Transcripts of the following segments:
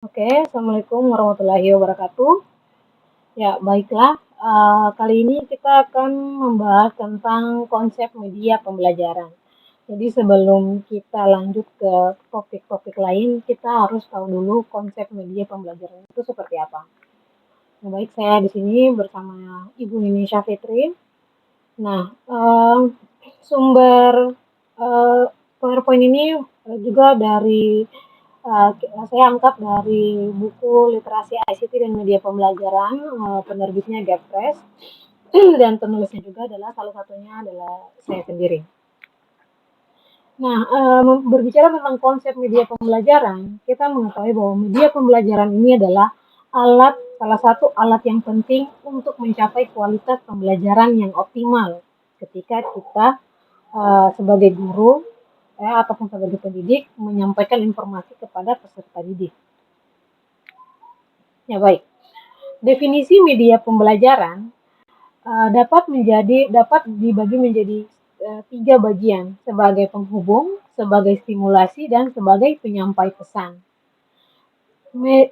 Oke, Assalamualaikum warahmatullahi wabarakatuh. Ya, baiklah. Kali ini kita akan membahas tentang konsep media pembelajaran. Jadi sebelum kita lanjut ke topik-topik lain, kita harus tahu dulu konsep media pembelajaran itu seperti apa. Nah, baik, saya di sini bersama Ibu Nini Syafitri. Nah, sumber PowerPoint ini juga dari saya angkat dari buku Literasi ICT dan Media Pembelajaran, penerbitnya Gapres, dan penulisnya juga adalah salah satunya adalah saya sendiri. Nah, berbicara tentang konsep media pembelajaran, kita mengetahui bahwa media pembelajaran ini adalah salah satu alat yang penting untuk mencapai kualitas pembelajaran yang optimal ketika kita sebagai guru ataupun sebagai pendidik menyampaikan informasi kepada peserta didik. Ya baik. Definisi media pembelajaran dapat dibagi menjadi tiga bagian, sebagai penghubung, sebagai stimulasi, dan sebagai penyampai pesan.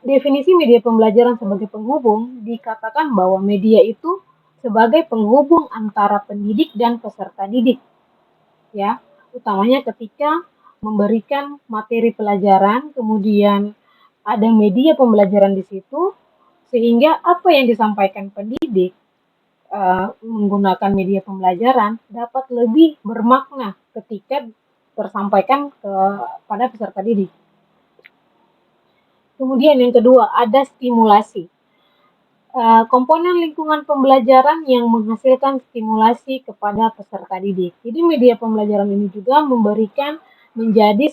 Definisi media pembelajaran sebagai penghubung dikatakan bahwa media itu sebagai penghubung antara pendidik dan peserta didik, ya, utamanya ketika memberikan materi pelajaran, kemudian ada media pembelajaran di situ, sehingga apa yang disampaikan pendidik menggunakan media pembelajaran dapat lebih bermakna ketika tersampaikan kepada peserta didik. Kemudian yang kedua, ada stimulasi. Komponen lingkungan pembelajaran yang menghasilkan stimulasi kepada peserta didik. Jadi media pembelajaran ini juga menjadi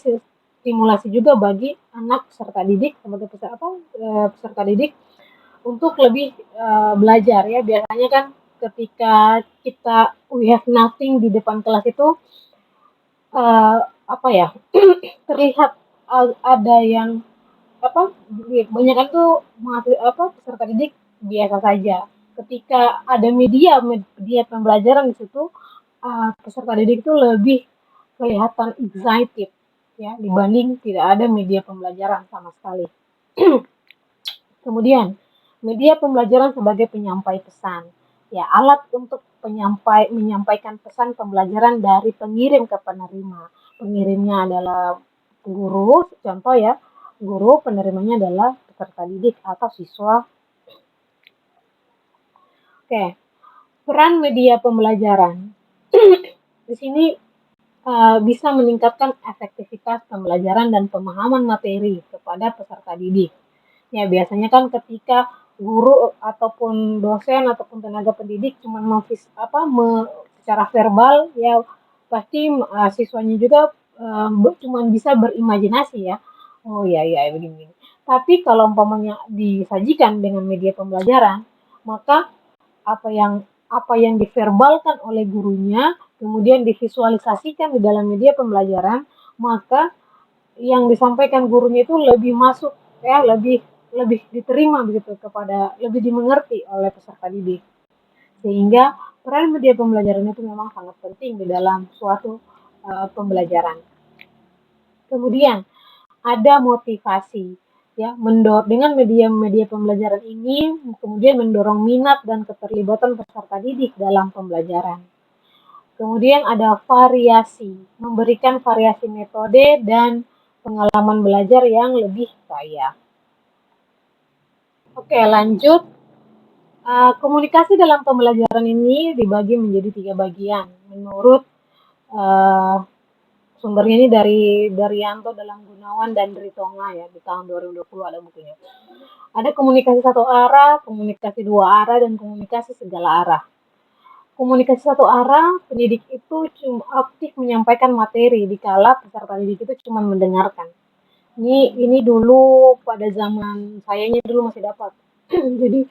stimulasi juga bagi anak peserta didik sebagai peserta didik untuk lebih belajar, ya. Biasanya kan ketika kita we have nothing di depan kelas itu uh, apa ya terlihat ada yang banyak kan tuh peserta didik biasa saja. Ketika ada media pembelajaran di situ, peserta didik itu lebih kelihatan excited, ya, dibanding tidak ada media pembelajaran sama sekali. Kemudian media pembelajaran sebagai penyampai pesan, ya, alat untuk menyampaikan pesan pembelajaran dari pengirim ke penerima. Pengirimnya adalah guru, contoh ya, guru, penerimanya adalah peserta didik atau siswa. Oke, peran media pembelajaran. Di sini bisa meningkatkan efektivitas pembelajaran dan pemahaman materi kepada peserta didik. Ya, biasanya kan ketika guru ataupun dosen ataupun tenaga pendidik cuma secara verbal, ya pasti siswanya juga cuma bisa berimajinasi, ya. Oh ya ya begini. Tapi kalau umpamanya disajikan dengan media pembelajaran, maka apa yang diverbalkan oleh gurunya kemudian divisualisasikan di dalam media pembelajaran, maka yang disampaikan gurunya itu lebih masuk, ya, lebih lebih diterima begitu, lebih dimengerti oleh peserta didik. Sehingga peran media pembelajaran itu memang sangat penting di dalam suatu pembelajaran. Kemudian ada motivasi, ya, dengan media pembelajaran ini kemudian mendorong minat dan keterlibatan peserta didik dalam pembelajaran. Kemudian ada variasi, memberikan variasi metode dan pengalaman belajar yang lebih kaya. Oke, lanjut. Komunikasi dalam pembelajaran ini dibagi menjadi 3 bagian menurut uh, sumbernya ini dari Daryanto Dalam Gunawan dan Ritonga, ya, di tahun 2020 ada bukunya. Ada komunikasi satu arah, komunikasi dua arah, dan komunikasi segala arah. Komunikasi satu arah, pendidik itu cuma aktif menyampaikan materi dikala peserta didik itu cuma mendengarkan. Ini dulu pada zaman sayanya dulu masih dapat. Jadi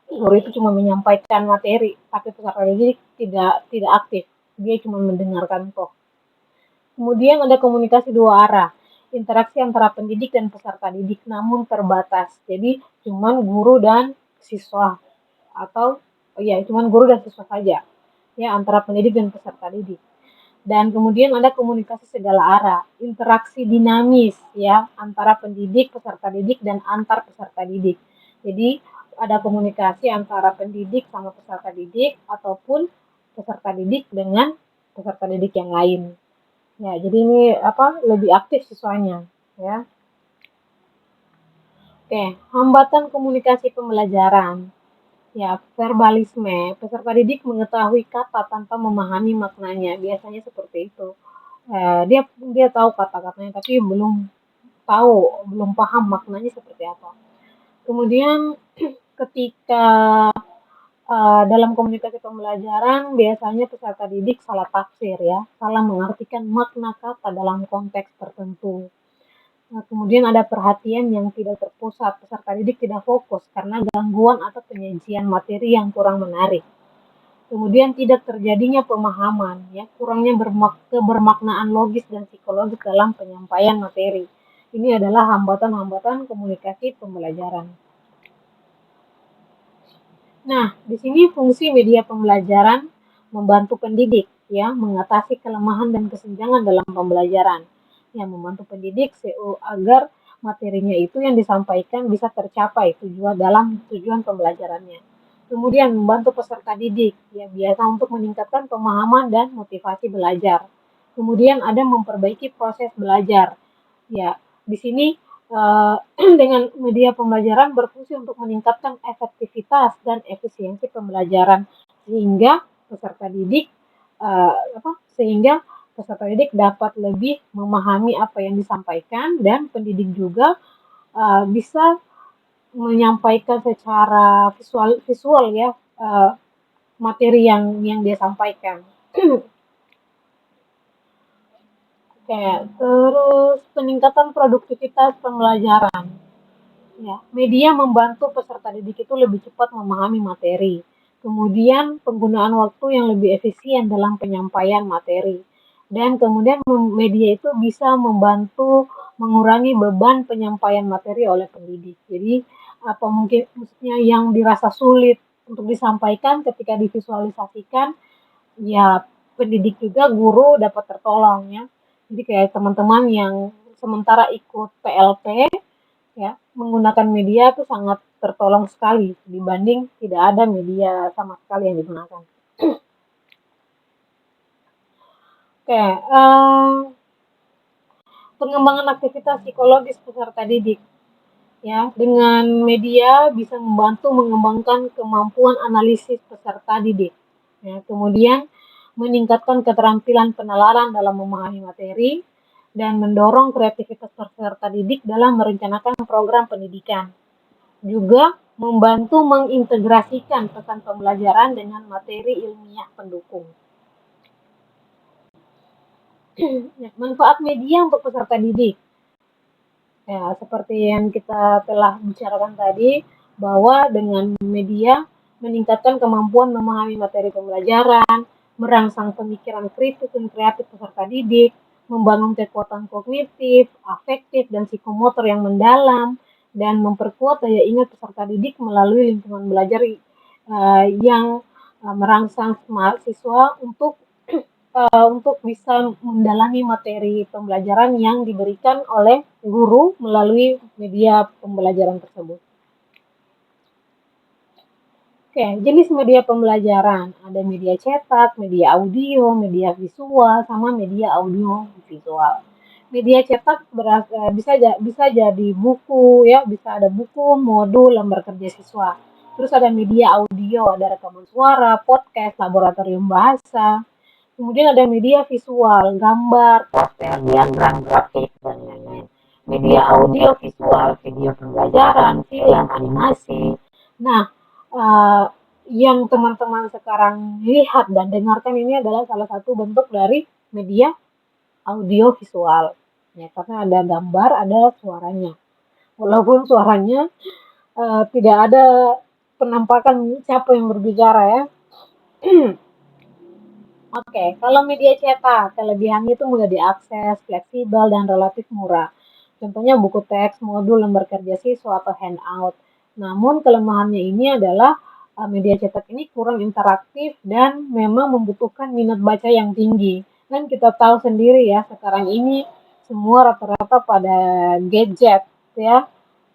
guru itu cuma menyampaikan materi, tapi peserta didik tidak aktif. Dia cuma mendengarkan toh. Kemudian ada komunikasi dua arah, interaksi antara pendidik dan peserta didik namun terbatas. Jadi cuma guru dan siswa, atau ya cuma guru dan siswa saja, ya, antara pendidik dan peserta didik. Dan kemudian ada komunikasi segala arah, interaksi dinamis ya antara pendidik, peserta didik dan antar peserta didik. Jadi ada komunikasi antara pendidik sama peserta didik ataupun peserta didik dengan peserta didik yang lain. Ya, jadi ini lebih aktif siswanya ya. Oke, hambatan komunikasi pembelajaran. Ya, verbalisme. Peserta didik mengetahui kata tanpa memahami maknanya. Biasanya seperti itu. Dia dia tahu kata-katanya tapi tahu, belum paham maknanya seperti apa. Kemudian ketika dalam komunikasi pembelajaran biasanya peserta didik salah tafsir ya, salah mengartikan makna kata dalam konteks tertentu. Nah, kemudian ada perhatian yang tidak terpusat, peserta didik tidak fokus karena gangguan atau penyajian materi yang kurang menarik. Kemudian tidak terjadinya pemahaman, ya kurangnya kebermaknaan logis dan psikologis dalam penyampaian materi. Ini adalah hambatan-hambatan komunikasi pembelajaran. Nah, di sini fungsi media pembelajaran membantu pendidik ya mengatasi kelemahan dan kesenjangan dalam pembelajaran. Yang membantu pendidik agar materinya itu yang disampaikan bisa tercapai tujuan pembelajarannya. Kemudian membantu peserta didik ya biasa untuk meningkatkan pemahaman dan motivasi belajar. Kemudian ada memperbaiki proses belajar. Ya, di sini uh, dengan media pembelajaran berfungsi untuk meningkatkan efektivitas dan efisiensi pembelajaran sehingga peserta didik uh, sehingga peserta didik dapat lebih memahami apa yang disampaikan dan pendidik juga bisa menyampaikan secara visual ya materi yang dia sampaikan. Oke, terus peningkatan produktivitas pembelajaran. Ya, media membantu peserta didik itu lebih cepat memahami materi. Kemudian penggunaan waktu yang lebih efisien dalam penyampaian materi. Dan kemudian media itu bisa membantu mengurangi beban penyampaian materi oleh pendidik. Jadi apa mungkin maksudnya yang dirasa sulit untuk disampaikan ketika divisualisasikan, ya pendidik juga guru dapat tertolong ya. Jadi kayak teman-teman yang sementara ikut PLP ya menggunakan media itu sangat tertolong sekali dibanding tidak ada media sama sekali yang digunakan. Oke, pengembangan aktivitas psikologis peserta didik ya dengan media bisa membantu mengembangkan kemampuan analisis peserta didik ya kemudian meningkatkan keterampilan penalaran dalam memahami materi dan mendorong kreativitas peserta didik dalam merencanakan program pendidikan. Juga membantu mengintegrasikan pesan pembelajaran dengan materi ilmiah pendukung. Manfaat media untuk peserta didik. Ya, seperti yang kita telah bicarakan tadi, bahwa dengan media meningkatkan kemampuan memahami materi pembelajaran, merangsang pemikiran kritis dan kreatif peserta didik, membangun kekuatan kognitif, afektif, dan psikomotor yang mendalam, dan memperkuat daya ingat peserta didik melalui lingkungan belajar yang merangsang mahasiswa untuk bisa mendalami materi pembelajaran yang diberikan oleh guru melalui media pembelajaran tersebut. Oke, jenis media pembelajaran. Ada media cetak, media audio, media visual, sama media audio visual. Media cetak bisa jadi buku ya, bisa ada buku, modul, lembar kerja siswa. Terus ada media audio, ada rekaman suara, podcast, laboratorium bahasa. Kemudian ada media visual, gambar, poster, diagram, grafik, dan lain-lain. Media audio visual, video pembelajaran, film, animasi. Nah, uh, yang teman-teman sekarang lihat dan dengarkan ini adalah salah satu bentuk dari media audio visual. Ya, karena ada gambar, ada suaranya. Walaupun suaranya tidak ada penampakan siapa yang berbicara ya. Oke, kalau media cetak, kelebihannya itu mudah diakses, fleksibel, dan relatif murah. Contohnya buku teks, modul, lembar kerja siswa, atau handout. Namun kelemahannya ini adalah media cetak ini kurang interaktif dan memang membutuhkan minat baca yang tinggi. Kan kita tahu sendiri ya, sekarang ini semua rata-rata pada gadget ya.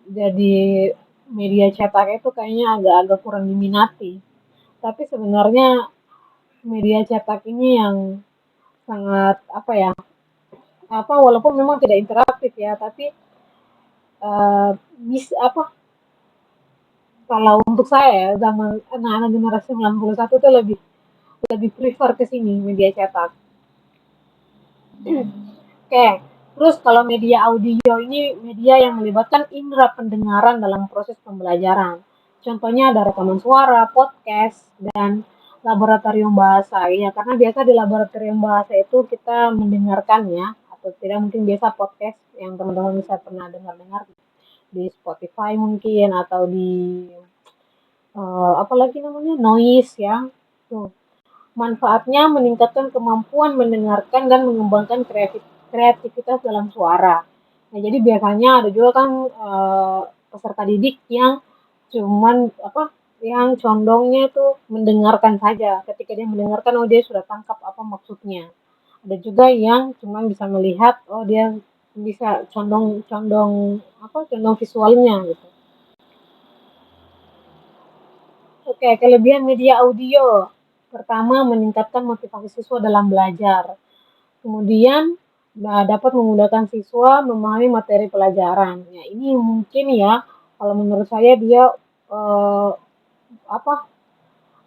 Jadi media cetak itu kayaknya agak-agak kurang diminati. Tapi sebenarnya media cetak ini yang sangat apa ya, apa walaupun memang tidak interaktif ya, tapi bisa apa, kalau untuk saya ya, zaman anak-anak generasi 91 itu lebih lebih prefer ke sini media cetak. Oke, terus kalau media audio ini media yang melibatkan indera pendengaran dalam proses pembelajaran. Contohnya ada rekaman suara, podcast, dan laboratorium bahasa. Ya, karena biasa di laboratorium bahasa itu kita mendengarkan ya, atau tidak mungkin biasa podcast yang teman-teman bisa pernah dengar-dengar di Spotify mungkin atau di apa lagi namanya noise ya. Tuh. Manfaatnya meningkatkan kemampuan mendengarkan dan mengembangkan kreativitas dalam suara. Nah, jadi biasanya ada juga kan peserta didik yang cuman apa yang condongnya itu mendengarkan saja. Ketika dia mendengarkan, oh dia sudah tangkap apa maksudnya. Ada juga yang cuma bisa melihat, oh dia bisa condong visualnya gitu. Oke, kelebihan media audio. Pertama, meningkatkan motivasi siswa dalam belajar. Kemudian dapat memudahkan siswa memahami materi pelajaran. Ya, ini mungkin ya, kalau menurut saya dia eh, apa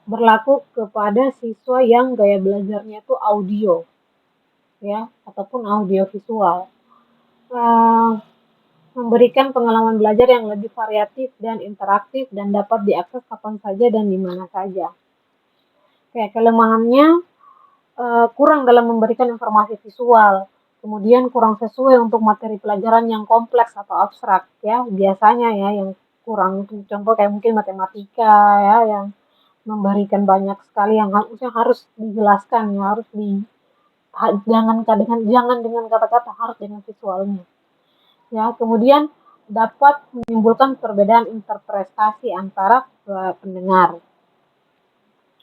berlaku kepada siswa yang gaya belajarnya itu audio, ya, ataupun audio visual. Eh, Memberikan pengalaman belajar yang lebih variatif dan interaktif dan dapat diakses kapan saja dan di mana saja. Kayak kelemahannya kurang dalam memberikan informasi visual, kemudian kurang sesuai untuk materi pelajaran yang kompleks atau abstrak ya, biasanya ya yang kurang itu contoh kayak mungkin matematika ya yang memberikan banyak sekali yang harus dijelaskan ya, harus di jangan dengan kata-kata, harus dengan visualnya. Ya, kemudian dapat menimbulkan perbedaan interpretasi antara pendengar,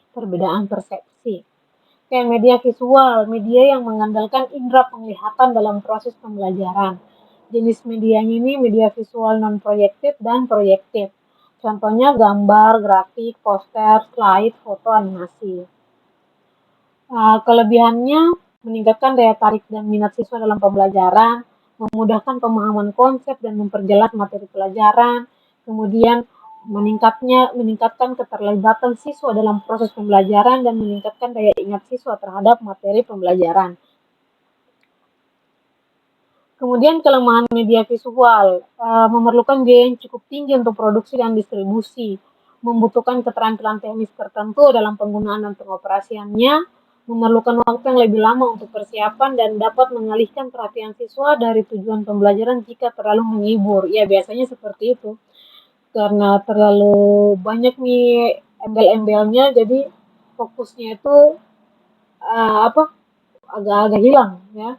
perbedaan persepsi. Kayak media visual, media yang mengandalkan indera penglihatan dalam proses pembelajaran. Jenis medianya ini media visual non-proyektif dan proyektif. Contohnya gambar, grafik, poster, slide, foto, animasi. Kelebihannya meningkatkan daya tarik dan minat siswa dalam pembelajaran, memudahkan pemahaman konsep dan memperjelas materi pelajaran, kemudian meningkatkan keterlibatan siswa dalam proses pembelajaran dan meningkatkan daya ingat siswa terhadap materi pembelajaran. Kemudian kelemahan media visual, memerlukan biaya yang cukup tinggi untuk produksi dan distribusi, membutuhkan keterampilan teknis tertentu dalam penggunaan dan pengoperasiannya, memerlukan waktu yang lebih lama untuk persiapan dan dapat mengalihkan perhatian siswa dari tujuan pembelajaran jika terlalu menghibur. Ya biasanya seperti itu. Karena terlalu banyak nih embel-embelnya, jadi fokusnya itu apa agak-agak hilang ya.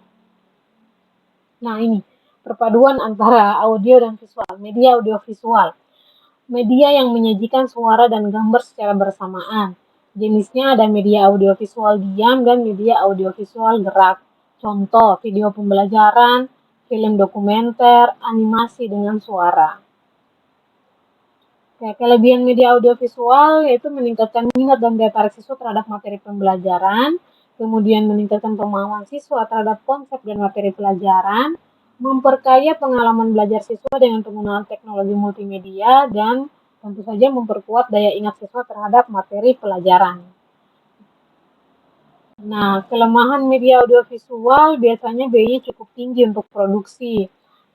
Nah ini perpaduan antara audio dan visual, media audiovisual, media yang menyajikan suara dan gambar secara bersamaan. Jenisnya ada media audiovisual diam dan media audiovisual gerak. Contoh, video pembelajaran, film dokumenter, animasi dengan suara. Ya, kelebihan media audiovisual yaitu meningkatkan minat dan daya tarik siswa terhadap materi pembelajaran, kemudian meningkatkan pemahaman siswa terhadap konsep dan materi pelajaran, memperkaya pengalaman belajar siswa dengan penggunaan teknologi multimedia, dan tentu saja memperkuat daya ingat siswa terhadap materi pelajaran. Nah, kelemahan media audiovisual biasanya biayanya cukup tinggi untuk produksi.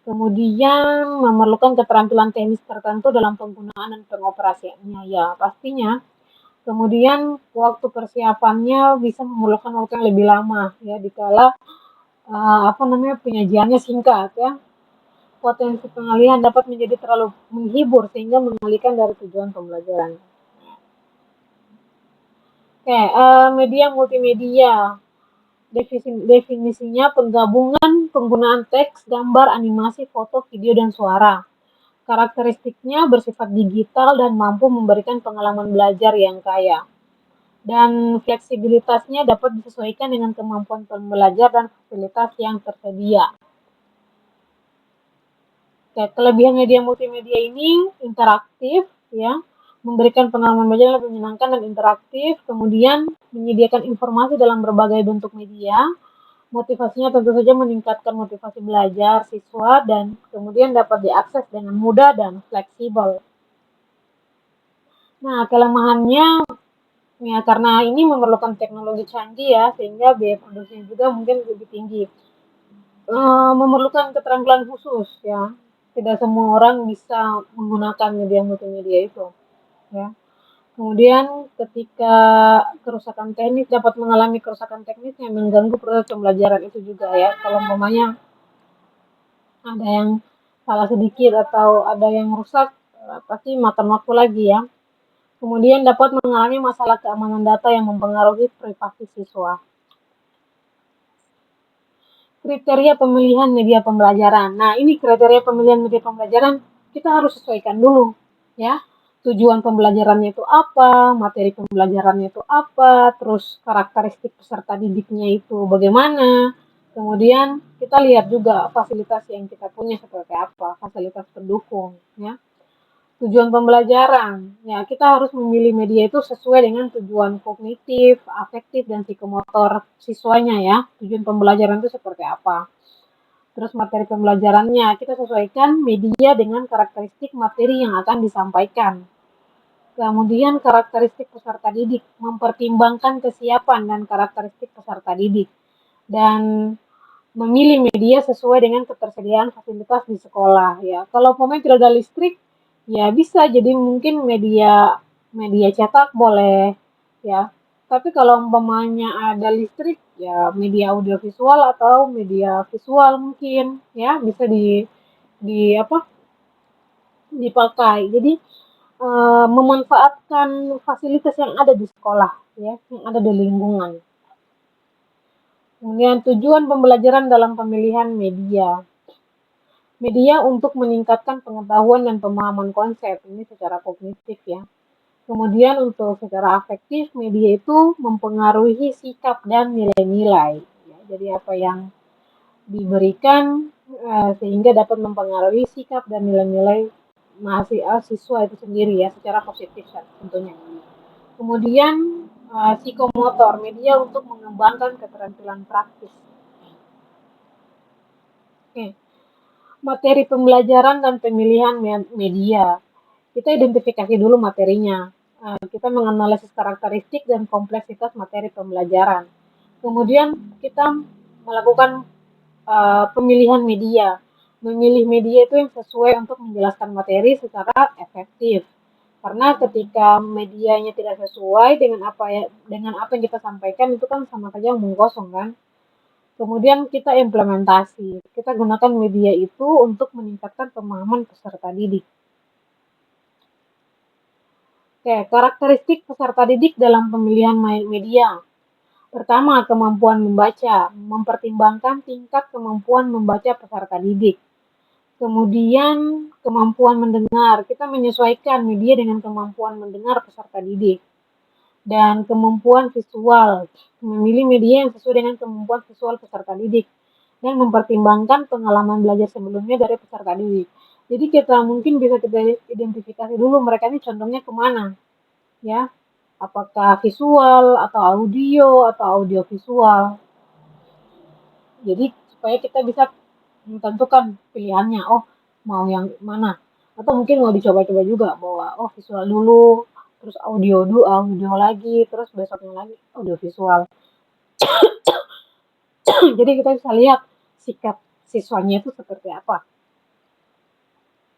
Kemudian memerlukan keterampilan teknis tertentu dalam penggunaan dan pengoperasiannya. Ya, pastinya. Kemudian waktu persiapannya bisa memerlukan waktu yang lebih lama ya dikala penyajiannya singkat ya. Potensi pengalihan dapat menjadi terlalu menghibur sehingga mengalihkan dari tujuan pembelajaran. Oke, media multimedia. Definisinya penggabungan penggunaan teks, gambar, animasi, foto, video, dan suara. Karakteristiknya bersifat digital dan mampu memberikan pengalaman belajar yang kaya. dan fleksibilitasnya dapat disesuaikan dengan kemampuan pembelajar dan fasilitas yang tersedia. Kelebihan media multimedia ini interaktif, ya, memberikan pengalaman belajar yang lebih menyenangkan dan interaktif, kemudian menyediakan informasi dalam berbagai bentuk media, motivasinya tentu saja meningkatkan motivasi belajar siswa dan kemudian dapat diakses dengan mudah dan fleksibel. Nah, kelemahannya ya karena ini memerlukan teknologi canggih ya, sehingga biaya produksinya juga mungkin lebih tinggi. Memerlukan keterampilan khusus ya. Tidak semua orang bisa menggunakan media multimedia itu ya. Kemudian ketika kerusakan teknis dapat mengalami kerusakan teknis yang mengganggu proses pembelajaran itu juga ya. Kalau umpamanya ada yang salah sedikit atau ada yang rusak, pasti makan waktu lagi ya. Kemudian dapat mengalami masalah keamanan data yang mempengaruhi privasi siswa. Kriteria pemilihan media pembelajaran. Nah, ini kriteria pemilihan media pembelajaran kita harus sesuaikan dulu, ya. Tujuan pembelajarannya itu apa, materi pembelajarannya itu apa, terus karakteristik peserta didiknya itu bagaimana. Kemudian kita lihat juga fasilitas yang kita punya seperti apa, fasilitas pendukung, ya. Tujuan pembelajaran, ya kita harus memilih media itu sesuai dengan tujuan kognitif, afektif, dan psikomotor siswanya ya. Tujuan pembelajaran itu seperti apa. Terus materi pembelajarannya, kita sesuaikan media dengan karakteristik materi yang akan disampaikan. Kemudian karakteristik peserta didik, mempertimbangkan kesiapan dan karakteristik peserta didik. Dan memilih media sesuai dengan ketersediaan fasilitas di sekolah ya. Kalau pemain tidak ada listrik, ya bisa jadi mungkin media media cetak boleh ya. Tapi kalau umpamanya ada listrik, ya media audiovisual atau media visual mungkin ya bisa di apa dipakai. Jadi memanfaatkan fasilitas yang ada di sekolah ya, yang ada di lingkungan. Kemudian tujuan pembelajaran dalam pemilihan media. Media untuk meningkatkan pengetahuan dan pemahaman konsep, ini secara kognitif ya. Kemudian untuk secara afektif, media itu mempengaruhi sikap dan nilai-nilai. Ya, jadi apa yang diberikan sehingga dapat mempengaruhi sikap dan nilai-nilai mahasiswa itu sendiri ya, secara positif tentunya. Kemudian psikomotor, media untuk mengembangkan keterampilan praktis. Oke. Materi pembelajaran dan pemilihan media. Kita identifikasi dulu materinya. Kita menganalisis karakteristik dan kompleksitas materi pembelajaran. Kemudian kita melakukan pemilihan media. Memilih media itu yang sesuai untuk menjelaskan materi secara efektif. Karena ketika medianya tidak sesuai dengan apa yang kita sampaikan itu kan sama saja omong kosong kan. Kemudian kita implementasi. Kita gunakan media itu untuk meningkatkan pemahaman peserta didik. Oke, karakteristik peserta didik dalam pemilihan media. Pertama, kemampuan membaca, mempertimbangkan tingkat kemampuan membaca peserta didik. Kemudian, kemampuan mendengar, kita menyesuaikan media dengan kemampuan mendengar peserta didik. Dan kemampuan visual, memilih media yang sesuai dengan kemampuan visual peserta didik. Dan mempertimbangkan pengalaman belajar sebelumnya dari peserta didik. Jadi kita mungkin bisa kita identifikasi dulu mereka ini condongnya kemana, ya. Apakah visual atau audio visual. Jadi supaya kita bisa menentukan pilihannya, oh mau yang mana. Atau mungkin mau dicoba-coba juga bahwa oh visual dulu, terus audio lagi, terus besoknya lagi audio visual. Jadi kita bisa lihat sikap siswanya itu seperti apa.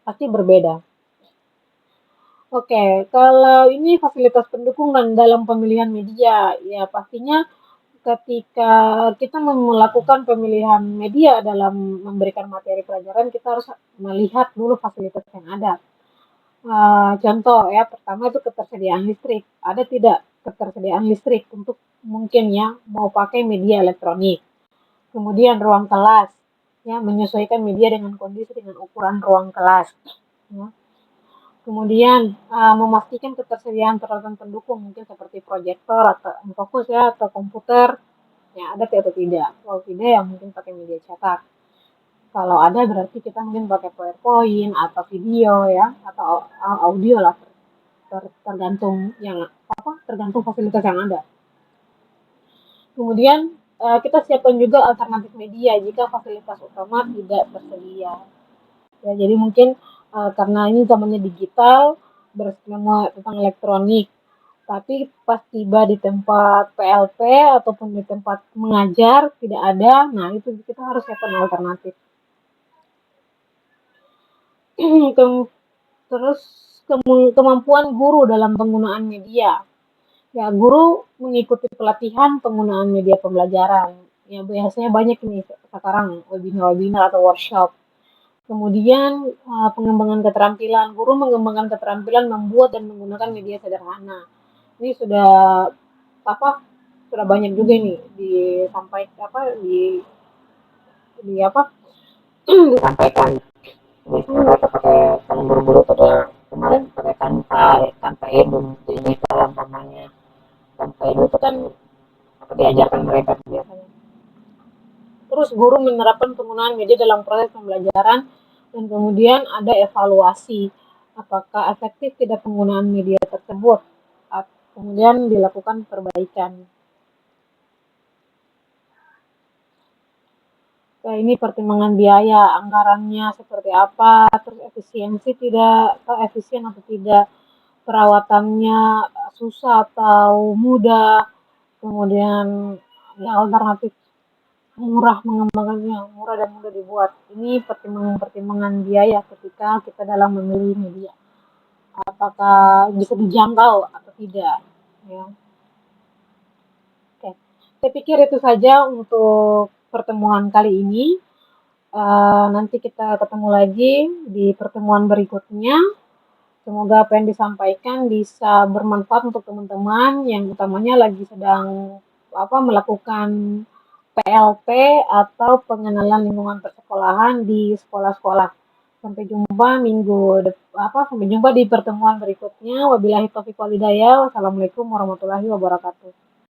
Pasti berbeda. Oke, kalau ini fasilitas pendukung dan dalam pemilihan media, ya pastinya ketika kita melakukan pemilihan media dalam memberikan materi pelajaran, kita harus melihat dulu fasilitas yang ada. Contoh ya, pertama itu ketersediaan listrik. Ada tidak ketersediaan listrik untuk mungkin ya mau pakai media elektronik. Kemudian ruang kelas, ya menyesuaikan media dengan kondisi dengan ukuran ruang kelas. Ya. Kemudian memastikan ketersediaan peralatan pendukung mungkin seperti proyektor atau fokus ya atau komputer yang ada atau tidak. Kalau tidak ya mungkin pakai media cetak. Kalau ada berarti kita mungkin pakai PowerPoint atau video ya atau audio lah tergantung yang tergantung fasilitas yang ada. Kemudian kita siapkan juga alternatif media jika fasilitas utama tidak tersedia. Ya, jadi mungkin karena ini zamannya digital, semua tentang elektronik. Tapi pas tiba di tempat PLP ataupun di tempat mengajar tidak ada, nah itu kita harus siapkan alternatif. Terus kemampuan guru dalam penggunaan media. Ya, guru mengikuti pelatihan penggunaan media pembelajaran. Ya, biasanya banyak nih sekarang webinar-webinar atau workshop. Kemudian pengembangan keterampilan. Guru mengembangkan keterampilan membuat dan menggunakan media sederhana. Ini sudah apa? Sudah banyak juga nih disampaikan di apa? disampaikan. Biasanya mereka pakai kalau buru-buru pada kemarin pakai tanpa edu ini dalam namanya tanpa edu itu kan apa diajarkan mereka biasanya. Terus guru menerapkan penggunaan media dalam proses pembelajaran dan kemudian ada evaluasi apakah efektif tidak penggunaan media tersebut. Kemudian dilakukan perbaikan. Nah, ini pertimbangan biaya, anggarannya seperti apa, terus efisiensi tidak, efisien atau tidak, perawatannya susah atau mudah, kemudian ya alternatif murah mengembangkannya, murah dan mudah dibuat. Ini pertimbangan-pertimbangan biaya ketika kita dalam memilih media. Apakah bisa dijangkau atau tidak? Ya. Oke. Saya pikir itu saja untuk pertemuan kali ini. Nanti kita ketemu lagi di pertemuan berikutnya. Semoga apa yang disampaikan bisa bermanfaat untuk teman-teman yang utamanya lagi sedang melakukan PLP atau pengenalan lingkungan persekolahan di sekolah-sekolah. Sampai jumpa di pertemuan berikutnya. Wabillahi taufiq wal hidayah. Wassalamualaikum warahmatullahi wabarakatuh.